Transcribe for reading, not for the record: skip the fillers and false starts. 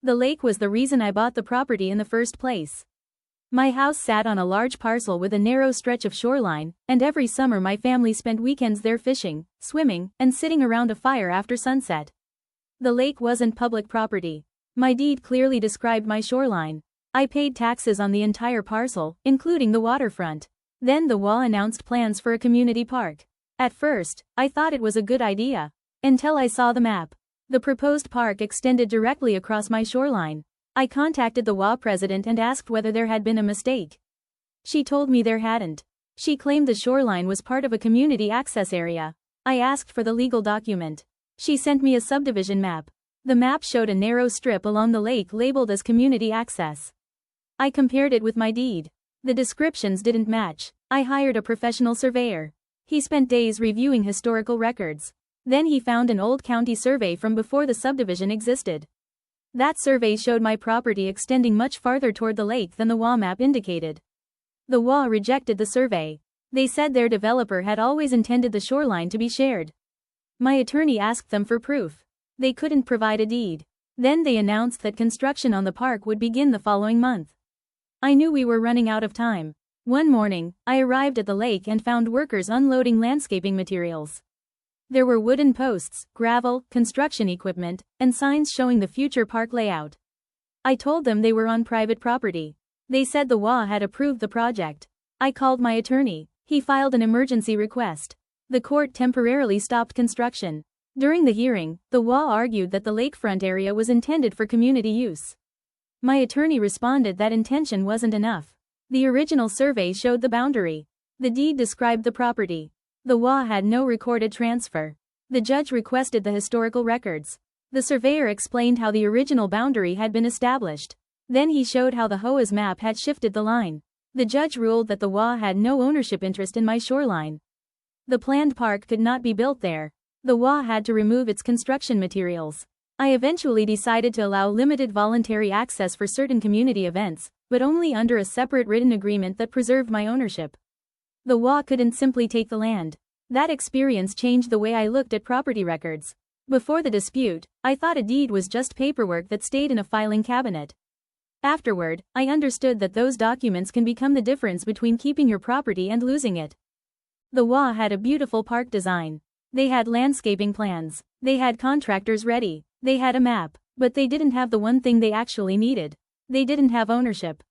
The lake was the reason I bought the property in the first place. My house sat on a large parcel with a narrow stretch of shoreline, and every summer my family spent weekends there fishing, swimming, and sitting around a fire after sunset. The lake wasn't public property. My deed clearly described my shoreline. I paid taxes on the entire parcel, including the waterfront. Then the HOA announced plans for a community park. At first, I thought it was a good idea. Until I saw the map. The proposed park extended directly across my shoreline. I contacted the HOA president and asked whether there had been a mistake. She told me there hadn't. She claimed the shoreline was part of a community access area. I asked for the legal document. She sent me a subdivision map. The map showed a narrow strip along the lake labeled as community access. I compared it with my deed. The descriptions didn't match. I hired a professional surveyor. He spent days reviewing historical records. Then he found an old county survey from before the subdivision existed. That survey showed my property extending much farther toward the lake than the HOA map indicated. The HOA rejected the survey. They said their developer had always intended the shoreline to be shared. My attorney asked them for proof. They couldn't provide a deed. Then they announced that construction on the park would begin the following month. I knew we were running out of time. One morning, I arrived at the lake and found workers unloading landscaping materials. There were wooden posts, gravel, construction equipment, and signs showing the future park layout. I told them they were on private property. They said the HOA had approved the project. I called my attorney. He filed an emergency request. The court temporarily stopped construction. During the hearing, the HOA argued that the lakefront area was intended for community use. My attorney responded that intention wasn't enough. The original survey showed the boundary. The deed described the property. The HOA had no recorded transfer. The judge requested the historical records. The surveyor explained how the original boundary had been established. Then he showed how the HOA's map had shifted the line. The judge ruled that the HOA had no ownership interest in my shoreline. The planned park could not be built there. The HOA had to remove its construction materials. I eventually decided to allow limited voluntary access for certain community events, but only under a separate written agreement that preserved my ownership. The HOA couldn't simply take the land. That experience changed the way I looked at property records. Before the dispute, I thought a deed was just paperwork that stayed in a filing cabinet. Afterward, I understood that those documents can become the difference between keeping your property and losing it. The HOA had a beautiful park design. They had landscaping plans. They had contractors ready. They had a map. But they didn't have the one thing they actually needed. They didn't have ownership.